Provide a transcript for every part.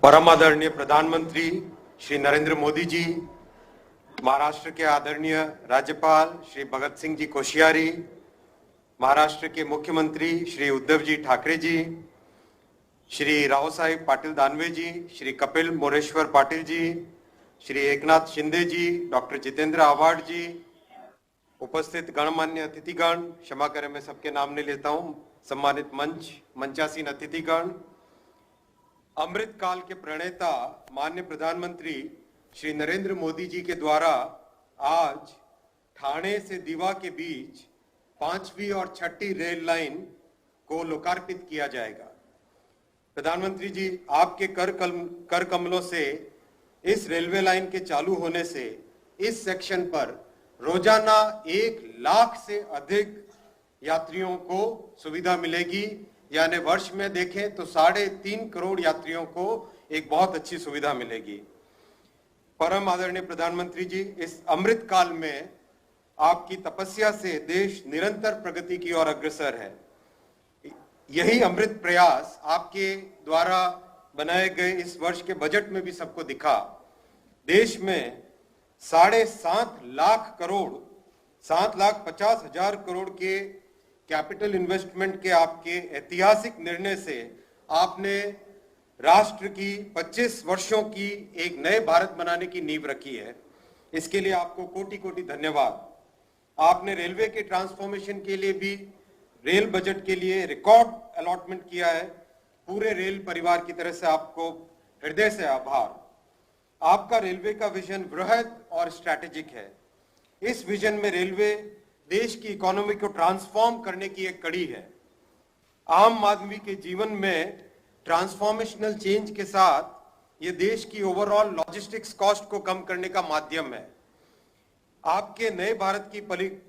परम आदरणीय प्रधानमंत्री श्री नरेंद्र मोदी जी, महाराष्ट्र के आदरणीय राज्यपाल श्री भगत सिंह जी कोश्यारी, महाराष्ट्र के मुख्यमंत्री श्री उद्धव जी ठाकरे जी, श्री रावसाहेब पाटिल दानवे जी, श्री कपिल मोरेश्वर पाटिल जी, श्री एकनाथ शिंदे जी, डॉक्टर जितेंद्र आव्हाड जी, उपस्थित गणमान्य अतिथिगण, क्षमा करें मैं सबके नाम नहीं लेता हूं, सम्मानित मंचासीन अतिथिगण, अमृत काल के प्रणेता माननीय प्रधानमंत्री श्री नरेंद्र मोदी जी के द्वारा आज ठाणे से दीवा के बीच 5वीं और 6ठी रेल लाइन को लोकार्पित किया जाएगा। प्रधानमंत्री जी, आपके कर कमलों से इस रेलवे लाइन के चालू होने से इस सेक्शन पर रोजाना 1 लाख से अधिक यात्रियों को सुविधा मिलेगी, यानी वर्ष में देखें तो 3.5 करोड़ यात्रियों को एक बहुत अच्छी सुविधा मिलेगी। परम आदरणीय प्रधानमंत्री जी, इस अमृत काल में आपकी तपस्या से देश निरंतर प्रगति की ओर अग्रसर है। यही अमृत प्रयास आपके द्वारा बनाए गए इस वर्ष के बजट में भी सबको दिखा। देश में 7.5 लाख करोड़ 7,50,000 करोड़ के कैपिटल इन्वेस्टमेंट के आपके ऐतिहासिक निर्णय से आपने राष्ट्र की 25 वर्षों की एक नए भारत बनाने की नींव रखी है। इसके लिए आपको कोटि कोटि धन्यवाद। आपने रेलवे के ट्रांसफॉर्मेशन के लिए भी रेल बजट के लिए रिकॉर्ड अलॉटमेंट किया है। पूरे रेल परिवार की तरह से आपको हृदय से आभार। आपका रेलवे का विजन बृहद और स्ट्रैटेजिक है। इस विजन में रेलवे देश की इकोनॉमी को ट्रांसफॉर्म करने की एक कड़ी है। आम आदमी के जीवन में ट्रांसफॉर्मेशनल चेंज के साथ ये देश की ओवरऑल लॉजिस्टिक्स कॉस्ट को कम करने का माध्यम है। आपके नए भारत की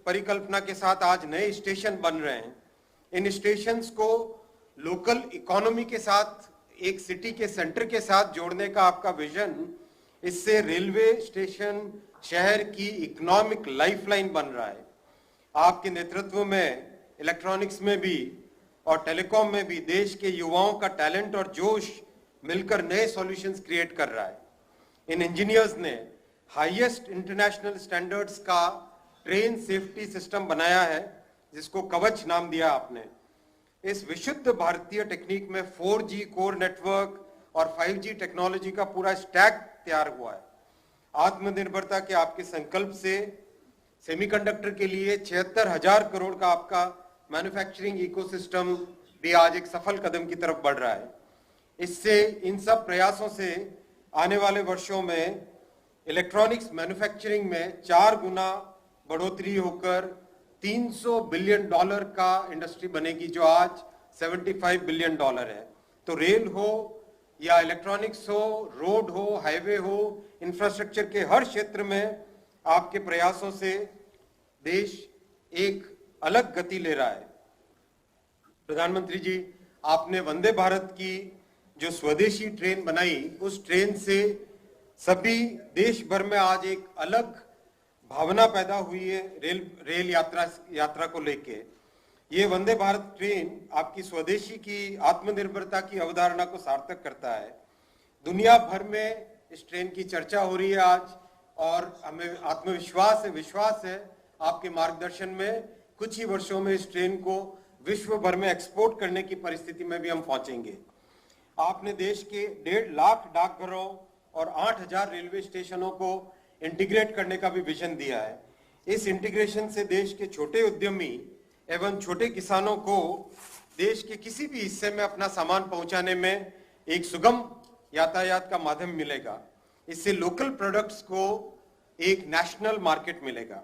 परिकल्पना के साथ आज नए स्टेशन बन रहे हैं। इन स्टेशंस को लोकल इकोनॉमी के साथ, एक सिटी के सेंटर के साथ जोड़ने का आपका विजन, इससे रेलवे स्टेशन शहर की इकोनॉमिक लाइफलाइन बन रहा है। आपके नेतृत्व में इलेक्ट्रॉनिक्स में भी और टेलीकॉम में भी देश के युवाओं का टैलेंट और जोश मिलकर नए सॉल्यूशंस क्रिएट कर रहा है। इन इंजीनियर्स ने हाईएस्ट इंटरनेशनल स्टैंडर्ड्स का ट्रेन सेफ्टी सिस्टम बनाया है, जिसको कवच नाम दिया आपने। इस विशुद्ध भारतीय टेक्निक में 4G कोर नेटवर्क और 5G टेक्नोलॉजी का पूरा स्टैक तैयार हुआ है। आत्मनिर्भरता के आपके संकल्प से सेमीकंडक्टर के लिए 76,000 करोड़ का आपका मैन्युफैक्चरिंग इकोसिस्टम भी आज एक सफल कदम की तरफ बढ़ रहा है। इससे, इन सब प्रयासों से आने वाले वर्षों में इलेक्ट्रॉनिक्स मैन्युफैक्चरिंग में 4 गुना बढ़ोतरी होकर $300 बिलियन का इंडस्ट्री बनेगी, जो आज $75 बिलियन है। तो रेल हो या इलेक्ट्रॉनिक्स हो, रोड हो, हाईवे हो, इंफ्रास्ट्रक्चर के हर क्षेत्र में आपके प्रयासों से देश एक अलग गति ले रहा है। प्रधानमंत्री जी, आपने वंदे भारत की जो स्वदेशी ट्रेन बनाई, उस ट्रेन से सभी देश भर में आज एक अलग भावना पैदा हुई है रेल यात्रा को लेके। ये वंदे भारत ट्रेन आपकी स्वदेशी की आत्मनिर्भरता की अवधारणा को सार्थक करता है। दुनिया भर में इस ट्रेन की चर्चा हो रही है आज, और हमें विश्वास है आपके मार्गदर्शन में कुछ ही वर्षों में इस ट्रेन को विश्व भर में एक्सपोर्ट करने की परिस्थिति में भी हम पहुंचेंगे। आपने देश के 1.5 लाख डाकघरों और 8,000 रेलवे स्टेशनों को इंटीग्रेट करने का भी विजन दिया है। इस इंटीग्रेशन से देश के छोटे उद्यमी एवं छोटे किसानों को देश के किसी भी हिस्से में अपना सामान पहुंचाने में एक सुगम यातायात का माध्यम मिलेगा। इससे लोकल प्रोडक्ट्स को एक नेशनल मार्केट मिलेगा।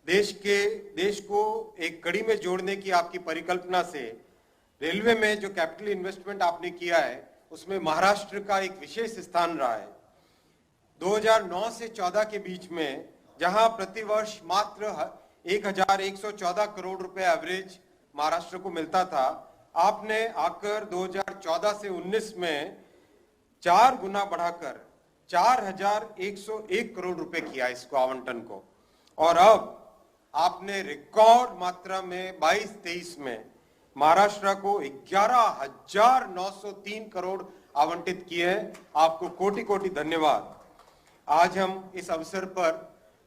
देश को एक कड़ी में जोड़ने की आपकी परिकल्पना से रेलवे में जो कैपिटल इन्वेस्टमेंट आपने किया है, उसमें महाराष्ट्र का एक विशेष स्थान रहा है। 2009 से 14 के बीच में, जहां प्रतिवर्ष मात्र 1,114 करोड़ रुपए एवरेज महाराष्ट्र को मिलता था, आपने आकर 2014 से 19 में 4 गुना बढ़ाकर 4,101 करोड़ रुपए किया इसको आवंटन को। और अब आपने रिकॉर्ड मात्रा में 22-23 में महाराष्ट्र को 11,903 करोड़ आवंटित किए हैं। आपको कोटि कोटि धन्यवाद। आज हम इस अवसर पर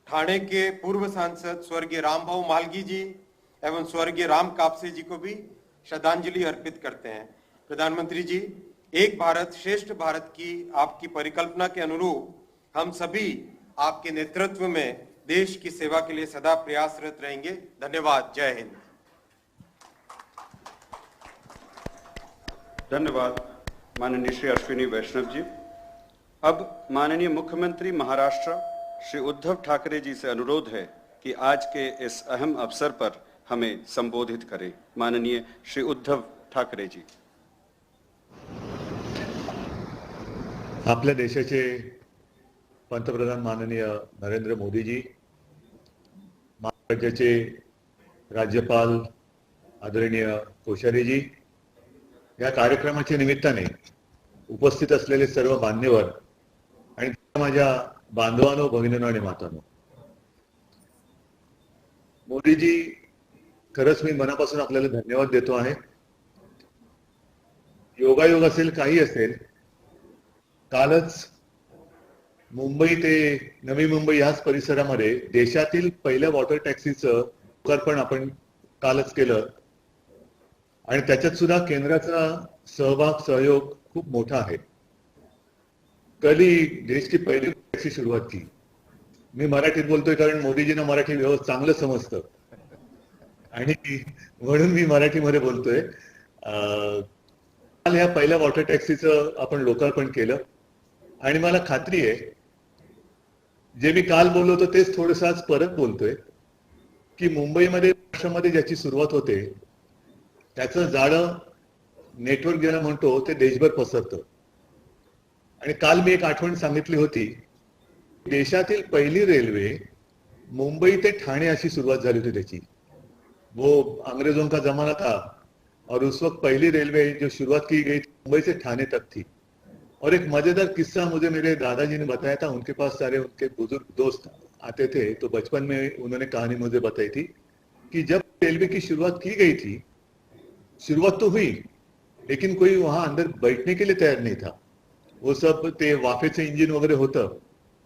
ठाणे के पूर्व सांसद स्वर्गीय रामभाऊ मालगी जी एवं स्वर्गीय राम कापसे जी को भी श्रद्धांजलि अर्पित करते हैं। प्रधानमंत्री जी, एक भारत श्रेष्ठ भारत की आपकी परिकल्पना के अनुरूप हम सभी आपके नेतृत्व में देश की सेवा के लिए सदा प्रयासरत रहेंगे। धन्यवाद। जय हिंद। धन्यवाद माननीय श्री अश्विनी वैष्णव जी। अब माननीय मुख्यमंत्री महाराष्ट्र श्री उद्धव ठाकरे जी से अनुरोध है कि आज के इस अहम अवसर पर हमें संबोधित करें। माननीय श्री उद्धव ठाकरे जी। आपल्या देशाचे पंतप्रधान माननीय नरेंद्र मोदी जी, महाराष्ट्राचे राज्यपाल आदरणीय कोश्यारी जी, या कार्यक्रमाच्या निमित्ताने उपस्थित असलेले सर्व मान्यवर आणि माझ्या बांधवांनो, भगिनींनो आणि मातांनो, मोदीजी, खरंच मी मनापासून आपल्याला धन्यवाद देतो आहे। योगायोग असेल, काही असेल, कालच मुंबई ते नवी मुंबई याच परिसरामध्ये देशातील पहिल्या वॉटर टॅक्सीचं लोकार्पण आपण कालच केलं आणि त्याच्यात सुद्धा केंद्राचा सहयोग खूप मोठा आहे। कली देश की पहिली टॅक्सी सुरुवात की। मी मराठीत बोलतोय कारण मोदीजींना मराठी व्यवस्थित चांगलं समजतं आणि म्हणून मी मराठीमध्ये बोलतोय। काल या पहिल्या वॉटर टॅक्सीचं आपण लोकार्पण केलं आणि मला खात्री आहे जे मी काल बोललो होतो तेच थोडंसं आज परत बोलतोय की मुंबईमध्ये महाराष्ट्रामध्ये ज्याची सुरुवात होते त्याचं जाळं नेटवर्क ज्याला म्हणतो ते देशभर पसरतं। आणि काल मी एक आठवण सांगितली होती, देशातील पहिली रेल्वे मुंबई ते ठाणे अशी सुरुवात झाली होती त्याची। वो अंग्रेजों का जमाना था और उस वक्त पहली रेलवे जो शुरुआत की गई मुंबई से ठाणे तक थी। और एक मजेदार किस्सा मुझे मेरे दादाजी ने बताया था। उनके पास सारे उनके बुजुर्ग दोस्त आते थे तो बचपन में उन्होंने कहानी मुझे बताई थी कि जब रेलवे की शुरुआत की गई थी, शुरुआत तो हुई लेकिन कोई वहां अंदर बैठने के लिए तैयार नहीं था। वो सब ते वाफेचं इंजिन वगैरे होतं।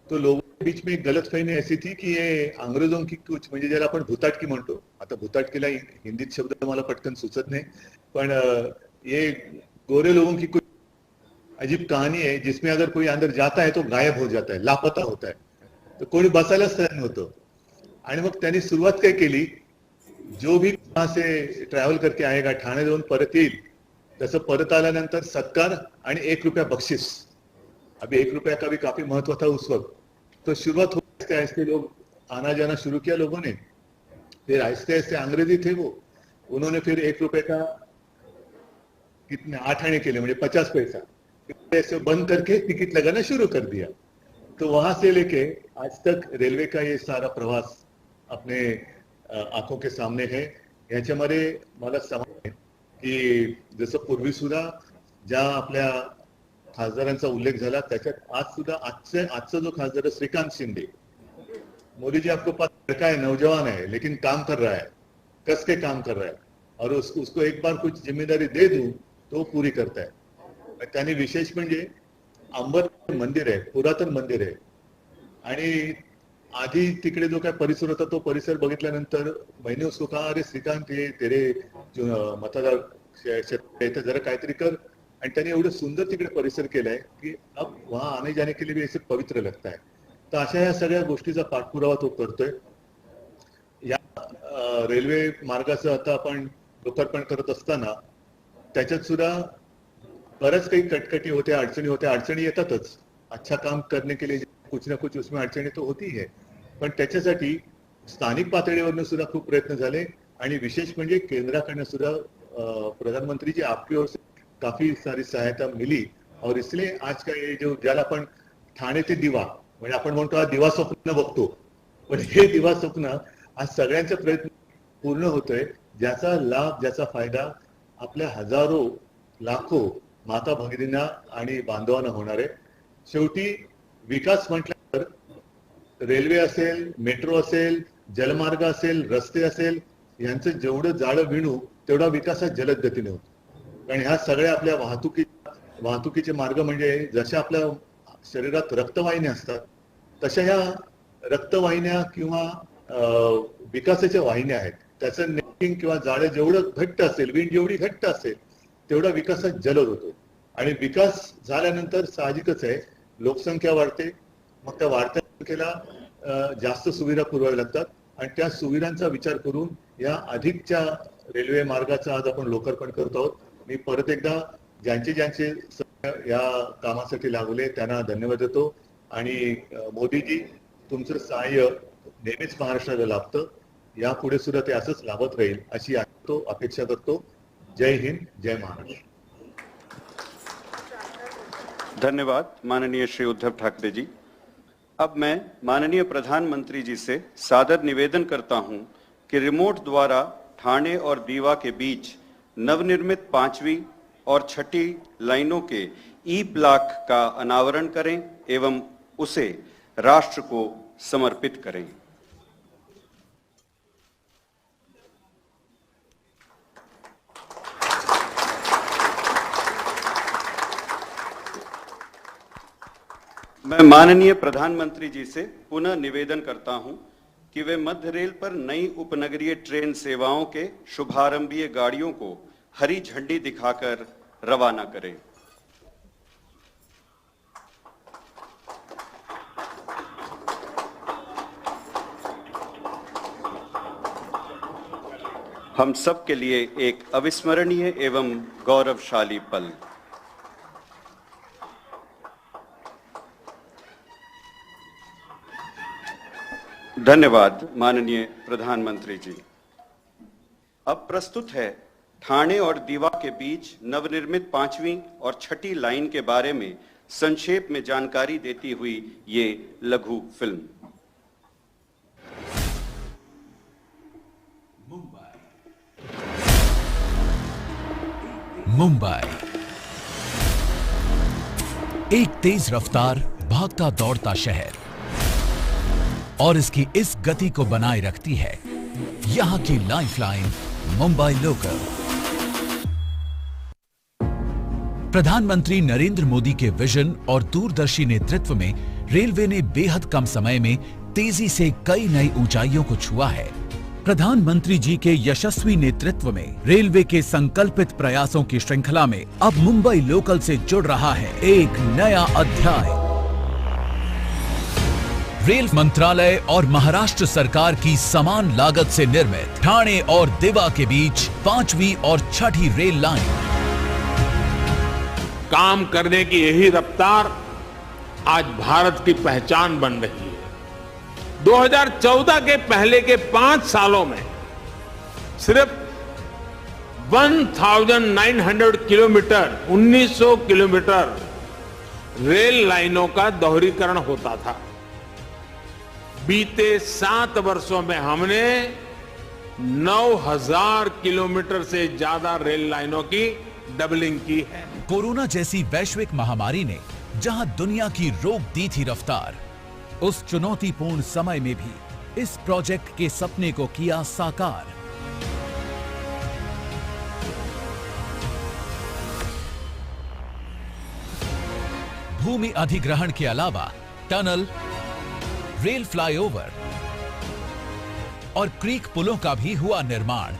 तो लोगों के बीच में एक गलतफहमी ऐसी थी कि ये अंग्रेजों की कुछ म्हणजे ज्याला आपण भुताटकी म्हणतो, आता भुताटकीला हिंदीत शब्द मला पटकन सुचत नाही, पण ये गोरे लोगों की कुछ अजीब कहानी है जिसमें अगर कोई अंदर जाता है तो गायब हो जाता है, लापता होता है। तो कोणी बसायलाच तयार नव्हतं आणि मग त्यांनी सुरुवात काय केली, जो भी वहां से ट्रॅव्हल करके आएगा ठाणे जाऊन परत येईल तसं परत आल्यानंतर सत्कार आणि 1 रुपया बख्शिस। अभी 1 रुपया का भी काफी महत्व था उस वक्त। तो शुरुआत होते ऐसे लोग आना जाना शुरू किया लोगों ने। फिर आहिस्ते आहिस्ते अंग्रेजी थे वो, उन्होंने फिर 1 रुपए का कितने 8 आने के लिए म्हणजे 50 पैसा ऐसे बंद करके टिकट लगाना शुरू कर दिया। तो वहां से लेके आज तक रेलवे का ये सारा प्रवास अपने आंखों के सामने है। याच्यामध्ये मला समज आहे की जसं पूर्वी सुद्धा ज्या आपल्या खासदारांचा उल्लेख झाला त्याच्यात आज सुद्धा आजचा जो खासदार है श्रीकांत शिंदे, मोदी जी आपको पता लड़का है, नौजवान है, लेकिन काम कर रहा है, कस के काम कर रहा है और उसको एक बार कुछ जिम्मेदारी दे दूं तो वो पूरी करता है। त्याने विशेष म्हणजे अंबर मंदिर आहे, पुरातन मंदिर आहे आणि आधी तिकडे जो काय परिसर होता तो परिसर बघितल्यानंतर मैंने उसको कहा, अरे श्रीकांत ये तेरे जो मतदार क्षेत्र है जरा काहीतरी कर। आणि त्याने एवढं सुंदर तिकडे परिसर केलाय की अब वहां आने जाने के लिए भी ऐसे पवित्र लगता है। तर अशा या सगळ्या गोष्टीचा पाठपुरावा तो करतोय। या रेल्वे मार्गाचं आता आपण लोकार्पण करत असताना त्याच्यात सुद्धा बरंच काही कटकटी होत्या, अडचणी होत्या। अडचणी येतातच, अच्छा काम करने के लिए कुछ ना कुछ उसमें अडचणी तो होती है, पण त्याच्यासाठी स्थानिक पातळीवरून सुद्धा खूप प्रयत्न झाले आणि विशेष म्हणजे केंद्राकडनं सुद्धा प्रधानमंत्री जी आपकी ओर से काफी सारी सहायता मिली और इसलिए आज का ये जो ज्याला आपण ठाणे ते दिवा म्हणजे आपण म्हणतो हा दिवा स्वप्न बघतो, पण हे दिवा स्वप्न आज सगळ्यांचा प्रयत्न पूर्ण होतोय, ज्याचा लाभ ज्याचा फायदा आपल्या हजारो लाखो माता भगिनींना आणि बांधवांना होणार आहे। शेवटी विकास म्हटल्यावर रेल्वे असेल, मेट्रो असेल, जलमार्ग असेल, रस्ते असेल, यांचं जेवढं जाळं विणू तेवढा विकास हा जलद गतीने होतो। कारण ह्या सगळ्या आपल्या वाहतुकीच्या वाहतुकीचे मार्ग म्हणजे जशा आपल्या शरीरात रक्तवाहिन्या असतात तशा ह्या रक्तवाहिन्या किंवा विकासाच्या वाहिन्या आहेत. त्याचं नेटवर्किंग किंवा जाळं जेवढं घट्ट असेल, विंड जेवढी घट्ट असेल तेवढा विकासात जलद होतो. आणि विकास झाल्यानंतर साहजिकच आहे लोकसंख्या वाढते, मग त्या वाढत्या संख्येला जास्त सुविधा पुरवाव्या लागतात आणि त्या सुविधांचा विचार करून या अधिकच्या रेल्वे मार्गाचं आज आपण लोकार्पण करत आहोत. मी परत एकदा ज्यांचे या कामासाठी लागले त्यांना धन्यवाद देतो आणि मोदीजी तुमचं सहाय्य नेहमीच महाराष्ट्राला लाभतं, यापुढे सुद्धा ते असंच लाभत राहील अशी अपेक्षा करतो. जय हिंद, जय महाराष्ट्र. धन्यवाद माननीय श्री उद्धव ठाकरे जी. अब मैं माननीय प्रधानमंत्री जी से सादर निवेदन करता हूं कि रिमोट द्वारा ठाणे और दीवा के बीच नवनिर्मित 5वीं और 6ठी लाइनों के ई ब्लॉक का अनावरण करें एवं उसे राष्ट्र को समर्पित करें. मैं माननीय प्रधानमंत्री जी से पुनः निवेदन करता हूं कि वे मध्य रेल पर नई उपनगरीय ट्रेन सेवाओं के शुभारंभीय गाड़ियों को हरी झंडी दिखाकर रवाना करें. हम सब के लिए एक अविस्मरणीय एवं गौरवशाली पल. धन्यवाद माननीय प्रधानमंत्री जी. अब प्रस्तुत है ठाणे और दीवा के बीच नवनिर्मित 5वीं और 6ठी लाइन के बारे में संक्षेप में जानकारी देती हुई ये लघु फिल्म. मुंबई एक तेज रफ्तार भागता दौड़ता शहर और इसकी इस गति को बनाए रखती है यहां की लाइफलाइन मुंबई लोकल. प्रधानमंत्री नरेंद्र मोदी के विजन और दूरदर्शी नेतृत्व में रेलवे ने बेहद कम समय में तेजी से कई नई ऊंचाइयों को छुआ है. प्रधानमंत्री जी के यशस्वी नेतृत्व में रेलवे के संकल्पित प्रयासों की श्रृंखला में अब मुंबई लोकल से जुड़ रहा है एक नया अध्याय. रेल मंत्रालय और महाराष्ट्र सरकार की समान लागत से निर्मित ठाणे और दिवा के बीच 5वीं और 6ठी रेल लाइन. काम करने की यही रफ्तार आज भारत की पहचान बन रही है. 2014 के पहले के 5 सालों में सिर्फ 1900 किलोमीटर 1900 किलोमीटर रेल लाइनों का दोहरीकरण होता था. बीते 7 वर्षों में हमने 9000 किलोमीटर से ज्यादा रेल लाइनों की डबलिंग की है. कोरोना जैसी वैश्विक महामारी ने जहां दुनिया की रोक दी थी रफ्तार, उस चुनौतीपूर्ण समय में भी इस प्रोजेक्ट के सपने को किया साकार. भूमि अधिग्रहण के अलावा टनल, रेल फ्लाईओवर और क्रीक पुलों का भी हुआ निर्माण.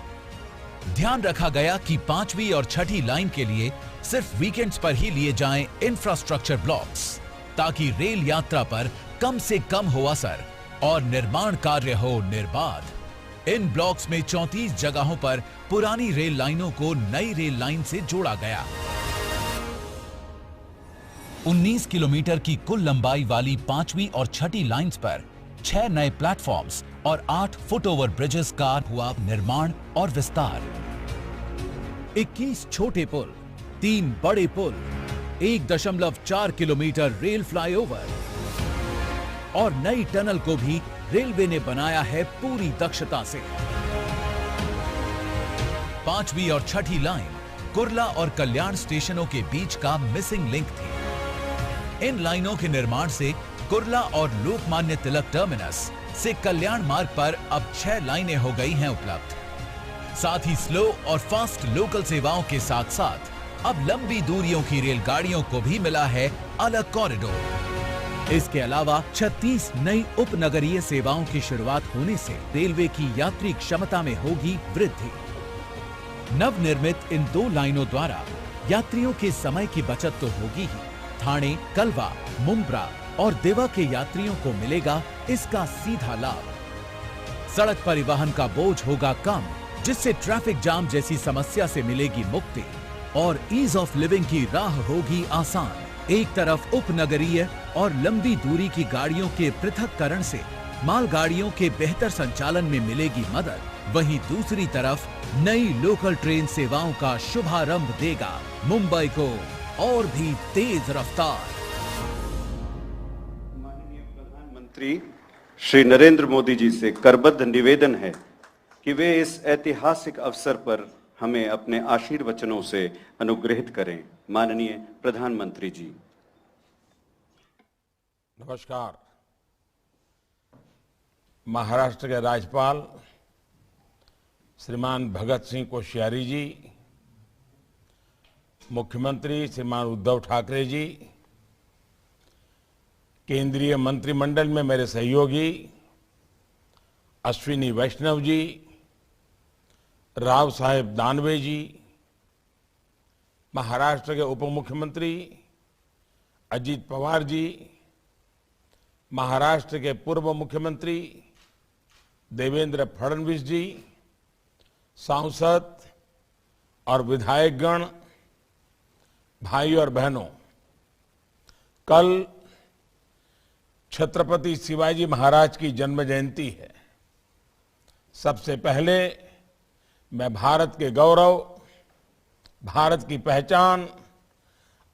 ध्यान रखा गया कि 5वीं और 6ठी लाइन के लिए सिर्फ वीकेंड्स पर ही लिए जाएं इंफ्रास्ट्रक्चर ब्लॉक्स, ताकि रेल यात्रा पर कम से कम हो असर और निर्माण कार्य हो निर्बाध. इन ब्लॉक्स में 34 जगहों पर पुरानी रेल लाइनों को नई रेल लाइन से जोड़ा गया. 19 किलोमीटर की कुल लंबाई वाली 5वीं और 6ठी लाइंस पर 6 नए प्लेटफॉर्म्स और 8 फुट ओवर ब्रिजेस का हुआ निर्माण और विस्तार. 21 छोटे पुल, 3 बड़े पुल, 1.4 किलोमीटर रेल फ्लाईओवर और नई टनल को भी रेलवे ने बनाया है पूरी दक्षता से. 5वीं और 6ठी लाइन कुर्ला और कल्याण स्टेशनों के बीच का मिसिंग लिंक थी. इन लाइनों के निर्माण से कुर्ला और लोकमान्य तिलक टर्मिनस से कल्याण मार्ग पर अब 6 लाइनें हो गई हैं उपलब्ध. साथ ही स्लो और फास्ट लोकल सेवाओं के साथ साथ अब लंबी दूरियों की रेलगाड़ियों को भी मिला है अलग कॉरिडोर। इसके अलावा 36 नई उपनगरीय सेवाओं की शुरुआत होने से रेलवे की यात्री क्षमता में होगी वृद्धि। नवनिर्मित इन 2 लाइनों द्वारा यात्रियों के समय की बचत तो होगी ही, ठाणे, कलवा, मुंब्रा और देवा के यात्रियों को मिलेगा इसका सीधा लाभ। सड़क परिवहन का बोझ होगा कम, जिससे ट्रैफिक जाम जैसी समस्या से मिलेगी मुक्ति और ईज ऑफ लिविंग की राह होगी आसान। एक तरफ उपनगरीय और लंबी दूरी की गाड़ियों के पृथक्करण से मालगाड़ियों के बेहतर संचालन में मिलेगी मदद, वहीं दूसरी तरफ नई लोकल ट्रेन सेवाओं का शुभारंभ देगा मुंबई को और भी तेज रफ्तार। माननीय प्रधानमंत्री श्री नरेंद्र मोदी जी से करबद्ध निवेदन है कि वे इस ऐतिहासिक अवसर पर हमें अपने आशीर्वचनों से अनुग्रहित करें। माननीय प्रधानमंत्री जी। नमस्कार। महाराष्ट्र के राज्यपाल श्रीमान भगत सिंह कोश्यारी जी, मुख्यमंत्री श्रीमान उद्धव ठाकरे जी, केंद्रीय मंत्रिमंडल में मेरे सहयोगी अश्विनी वैष्णव जी, राव साहेब दानवे जी, महाराष्ट्र के उप मुख्यमंत्री अजित पवार जी, महाराष्ट्र के पूर्व मुख्यमंत्री देवेंद्र फडणवीस जी, सांसद और विधायकगण, भाई और बहनों, कल छत्रपति शिवाजी महाराज की जन्म जयंती है। सबसे पहले मैं भारत के गौरव, भारत की पहचान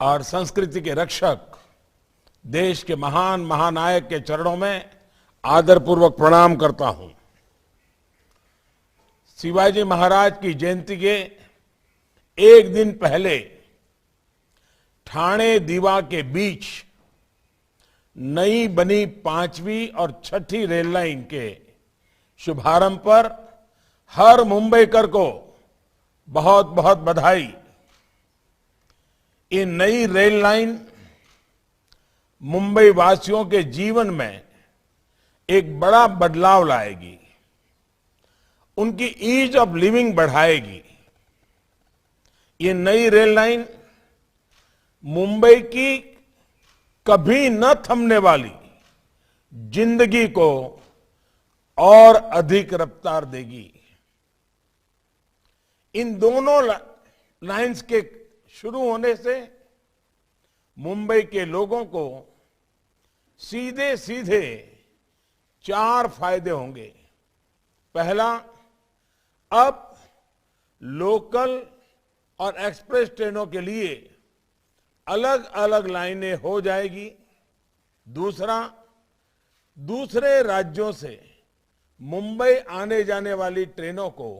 और संस्कृति के रक्षक, देश के महान महानायक के चरणों में आदरपूर्वक प्रणाम करता हूं। शिवाजी महाराज की जयंती के एक दिन पहले ठाणे दीवा के बीच नई बनी 5वीं और 6ठी रेल लाइन के शुभारंभ पर हर मुंबईकर को बहुत बहुत बधाई। ये नई रेल लाइन मुंबई वासियों के जीवन में एक बड़ा बदलाव लाएगी, उनकी ईज ऑफ लिविंग बढ़ाएगी। ये नई रेल लाइन मुंबई की कभी न थमने वाली जिंदगी को और अधिक रफ्तार देगी। इन दोनों लाइंस के शुरू होने से मुंबई के लोगों को सीधे सीधे 4 फायदे होंगे। पहला, अब लोकल और एक्सप्रेस ट्रेनों के लिए अलग अलग लाइनें हो जाएगी। दूसरा, दूसरे राज्यों से मुंबई आने जाने वाली ट्रेनों को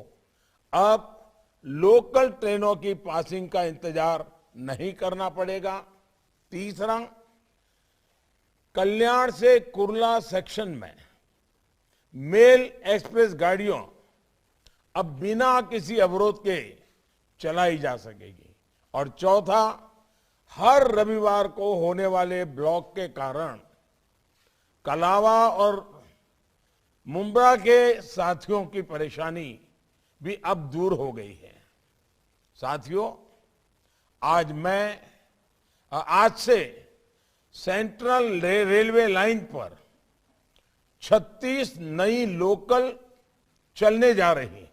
अब लोकल ट्रेनों की पासिंग का इंतजार नहीं करना पड़ेगा। तीसरा, कल्याण से कुर्ला सेक्शन में मेल एक्सप्रेस गाड़ियों अब बिना किसी अवरोध के चलाई जा सकेगी। और चौथा, हर रविवार को होने वाले ब्लॉक के कारण कलावा और मुंब्रा के साथियों की परेशानी भी अब दूर हो गई है। साथियों, आज से सेंट्रल रेलवे लाइन पर 36 नई लोकल चलने जा रही हैं।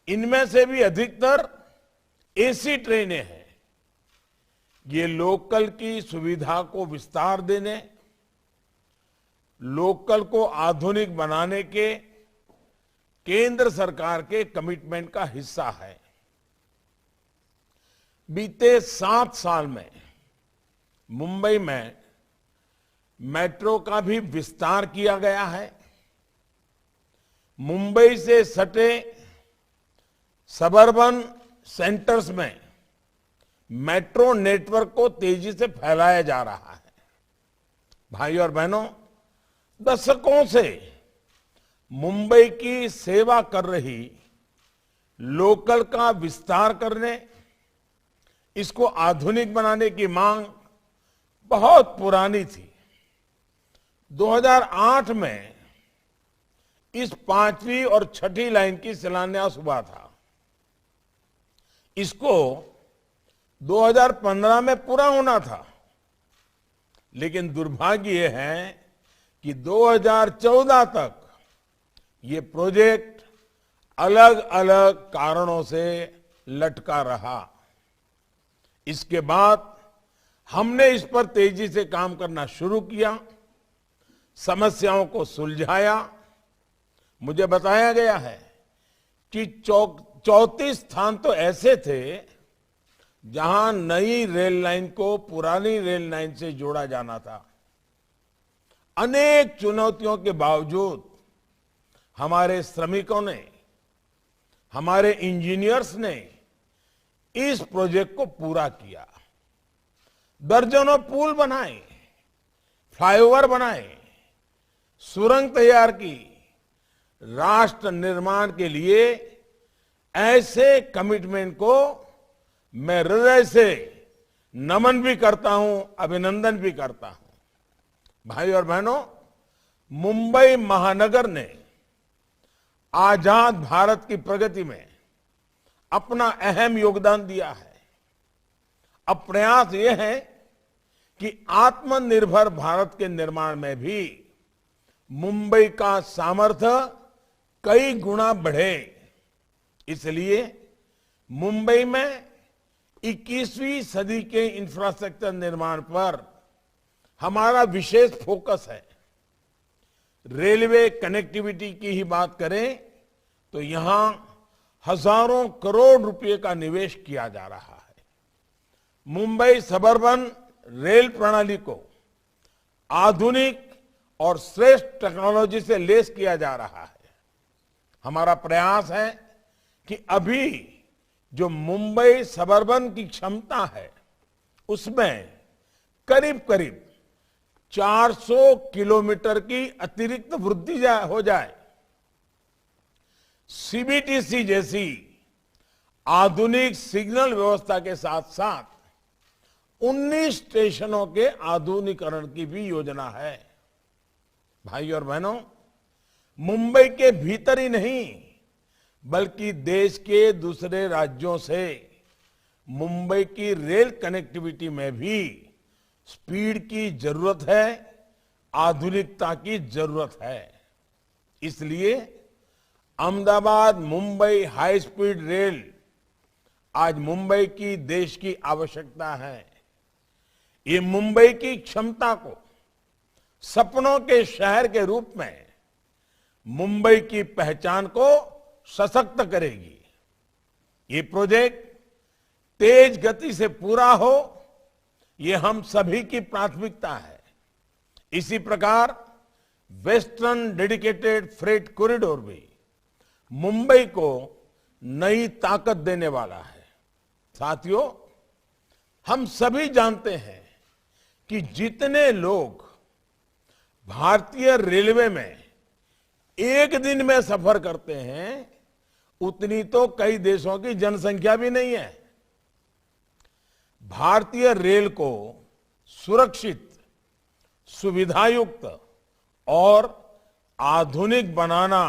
इनमें से भी अधिकतर एसी ट्रेनें हैं। ये लोकल की सुविधा को विस्तार देने, लोकल को आधुनिक बनाने के केंद्र सरकार के कमिटमेंट का हिस्सा है। बीते 7 साल में मुंबई में मेट्रो का भी विस्तार किया गया है। मुंबई से सटे सबर्बन सेंटर्स में मेट्रो नेटवर्क को तेजी से फैलाया जा रहा है। भाई और बहनों, दशकों से मुंबई की सेवा कर रही लोकल का विस्तार करने इसको आधुनिक बनाने की मांग बहुत पुरानी थी। 2008 में इस 5वीं और 6ठी लाइन की शिलान्यास हुआ था। इसको 2015 में पूरा होना था, लेकिन दुर्भाग्य यह है कि 2014 तक ये प्रोजेक्ट अलग अलग कारणों से लटका रहा। इसके बाद हमने इस पर तेजी से काम करना शुरू किया, समस्याओं को सुलझाया। मुझे बताया गया है कि 34 स्थान तो ऐसे थे जहां नई रेल लाइन को पुरानी रेल लाइन से जोड़ा जाना था। अनेक चुनौतियों के बावजूद हमारे श्रमिकों ने, हमारे इंजीनियर्स ने इस प्रोजेक्ट को पूरा किया। दर्जनों पुल बनाए, फ्लाईओवर बनाए, सुरंग तैयार की। राष्ट्र निर्माण के लिए ऐसे कमिटमेंट को मैं हृदय से नमन भी करता हूं, अभिनंदन भी करता हूं। भाई और बहनों, मुंबई महानगर ने आजाद भारत की प्रगति में अपना अहम योगदान दिया है। अब प्रयास यह है कि आत्मनिर्भर भारत के निर्माण में भी मुंबई का सामर्थ्य कई गुना बढ़े। इसलिए मुंबई में 21वीं सदी के इंफ्रास्ट्रक्चर निर्माण पर हमारा विशेष फोकस है। रेलवे कनेक्टिविटी की ही बात करें तो यहां हजारों करोड़ रुपए का निवेश किया जा रहा है। मुंबई सबअर्बन रेल प्रणाली को आधुनिक और श्रेष्ठ टेक्नोलॉजी से लैस किया जा रहा है। हमारा प्रयास है कि अभी जो मुंबई सबअर्बन की क्षमता है उसमें करीब करीब 400 किलोमीटर की अतिरिक्त वृद्धि हो जाए। सीबीटीसी जैसी आधुनिक सिग्नल व्यवस्था के साथ साथ 19 स्टेशनों के आधुनिकीकरण की भी योजना है। भाई और बहनों, मुंबई के भीतर ही नहीं बल्कि देश के दूसरे राज्यों से मुंबई की रेल कनेक्टिविटी में भी स्पीड की जरूरत है, आधुनिकता की जरूरत है। इसलिए Ahmedabad Mumbai high speed rail आज मुंबई की देश की आवश्यकता है। ये मुंबई की क्षमता को सपनों के शहर के रूप में मुंबई की पहचान को सशक्त करेगी। ये प्रोजेक्ट तेज गति से पूरा हो, ये हम सभी की प्राथमिकता है। इसी प्रकार वेस्टर्न डेडिकेटेड फ्रेट कॉरिडोर भी मुंबई को नई ताकत देने वाला है। साथियों, हम सभी जानते हैं कि जितने लोग भारतीय रेलवे में एक दिन में सफर करते हैं उतनी तो कई देशों की जनसंख्या भी नहीं है। भारतीय रेल को सुरक्षित, सुविधायुक्त और आधुनिक बनाना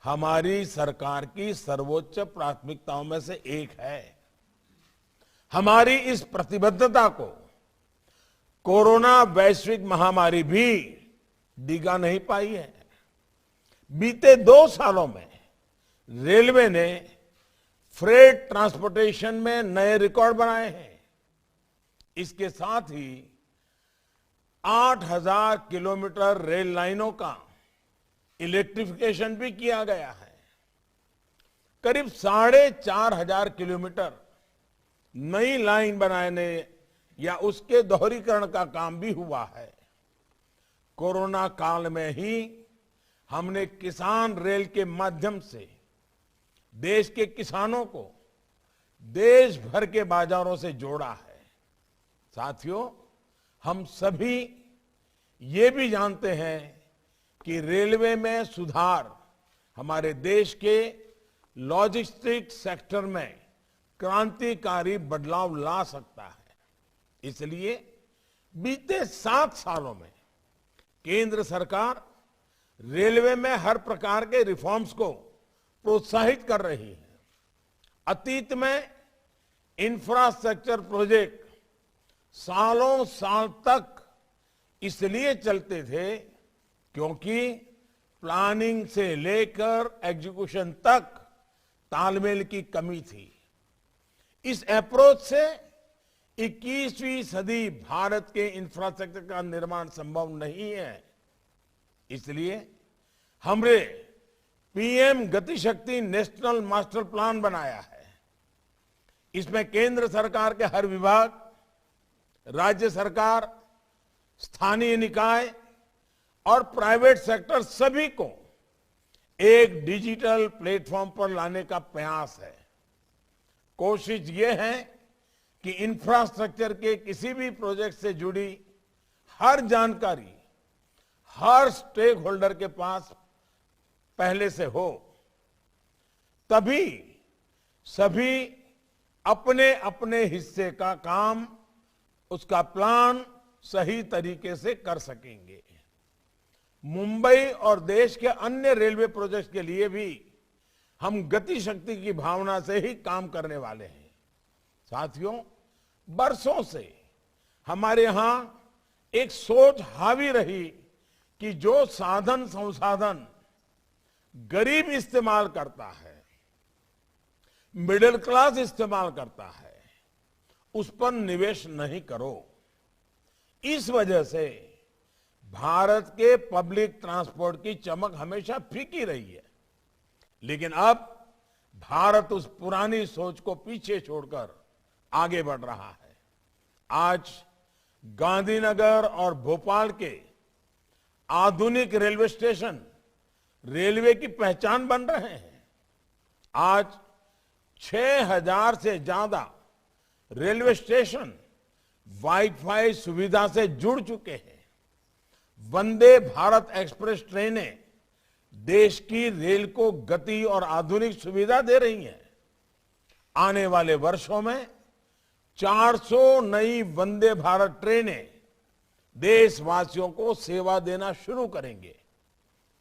हमारी सरकार की सर्वोच्च प्राथमिकताओं में से एक है। हमारी इस प्रतिबद्धता को कोरोना वैश्विक महामारी भी डिगा नहीं पाई है। बीते 2 सालों में रेलवे ने फ्रेट ट्रांसपोर्टेशन में नए रिकॉर्ड बनाए हैं। इसके साथ ही 8000 किलोमीटर रेल लाइनों का इलेक्ट्रिफिकेशन भी किया गया है। करीब 4500 किलोमीटर नई लाइन बनाने या उसके दोहरीकरण का काम भी हुआ है। कोरोना काल में ही हमने किसान रेल के माध्यम से देश के किसानों को देश भर के बाजारों से जोड़ा है। साथियों, हम सभी ये भी जानते हैं कि रेलवे में सुधार हमारे देश के लॉजिस्टिक सेक्टर में क्रांतिकारी बदलाव ला सकता है। इसलिए बीते 7 सालों में केंद्र सरकार रेलवे में हर प्रकार के रिफॉर्म्स को प्रोत्साहित कर रही है। अतीत में इंफ्रास्ट्रक्चर प्रोजेक्ट सालों साल तक इसलिए चलते थे क्योंकि प्लानिंग से लेकर एग्जीक्यूशन तक तालमेल की कमी थी। इस अप्रोच से 21वीं सदी भारत के इंफ्रास्ट्रक्चर का निर्माण संभव नहीं है। इसलिए हमने पीएम गति शक्ति नेशनल मास्टर प्लान बनाया है। इसमें केंद्र सरकार के हर विभाग, राज्य सरकार, स्थानीय निकाय और प्राइवेट सेक्टर सभी को एक डिजिटल प्लेटफॉर्म पर लाने का प्रयास है। कोशिश ये है कि इंफ्रास्ट्रक्चर के किसी भी प्रोजेक्ट से जुड़ी हर जानकारी हर स्टेक होल्डर के पास पहले से हो, तभी सभी अपने अपने हिस्से का काम, उसका प्लान सही तरीके से कर सकेंगे। मुंबई और देश के अन्य रेलवे प्रोजेक्ट्स के लिए भी हम गति शक्ति की भावना से ही काम करने वाले हैं। साथियों, बरसों से हमारे यहां एक सोच हावी रही कि जो साधन संसाधन गरीब इस्तेमाल करता है, मिडिल क्लास इस्तेमाल करता है, उस पर निवेश नहीं करो। इस वजह से भारत के पब्लिक ट्रांसपोर्ट की चमक हमेशा फीकी रही है। लेकिन अब भारत उस पुरानी सोच को पीछे छोड़कर आगे बढ़ रहा है। आज गांधीनगर और भोपाल के आधुनिक रेलवे स्टेशन रेलवे की पहचान बन रहे हैं। आज 6000 से ज्यादा रेलवे स्टेशन वाईफाई सुविधा से जुड़ चुके हैं। वंदे भारत एक्सप्रेस ट्रेनें देश की रेल को गति और आधुनिक सुविधा दे रही हैं। आने वाले वर्षों में 400 नई वंदे भारत ट्रेनें देशवासियों को सेवा देना शुरू करेंगे।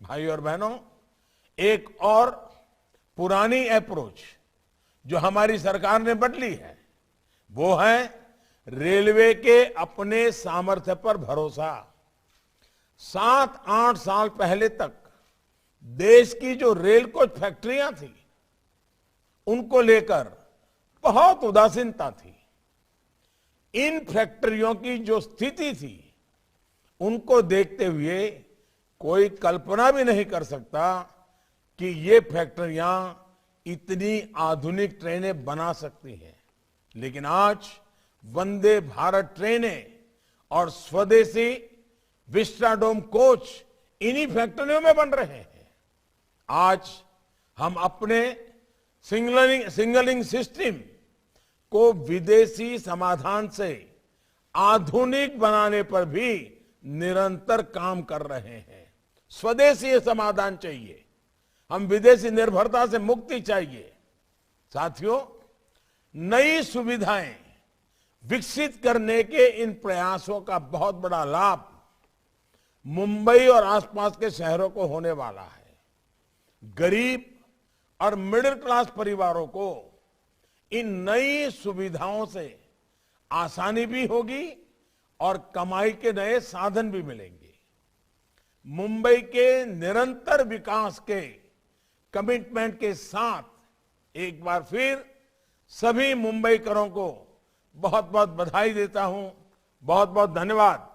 भाइयों और बहनों, एक और पुरानी अप्रोच जो हमारी सरकार ने बदली है, वो है रेलवे के अपने सामर्थ्य पर भरोसा। 7-8 साल पहले तक देश की जो रेल कोच फैक्ट्रियां थी, उनको लेकर बहुत उदासीनता थी। इन फैक्ट्रियों की जो स्थिति थी, उनको देखते हुए कोई कल्पना भी नहीं कर सकता कि ये फैक्ट्रियां इतनी आधुनिक ट्रेनें बना सकती हैं। लेकिन आज वंदे भारत ट्रेनें और स्वदेशी विस्टाडोम कोच इन्हीं फैक्ट्रियों में बन रहे हैं। आज हम अपने सिग्नलिंग सिस्टम को विदेशी समाधान से आधुनिक बनाने पर भी निरंतर काम कर रहे हैं। स्वदेशी समाधान चाहिए, हम विदेशी निर्भरता से मुक्ति चाहिए। साथियों, नई सुविधाएं विकसित करने के इन प्रयासों का बहुत बड़ा लाभ मुंबई और आसपास के शहरों को होने वाला है। गरीब और मिडिल क्लास परिवारों को इन नई सुविधाओं से आसानी भी होगी और कमाई के नए साधन भी मिलेंगे। मुंबई के निरंतर विकास के कमिटमेंट के साथ एक बार फिर सभी मुंबईकरों को बहुत बहुत बधाई देता हूं। बहुत बहुत धन्यवाद।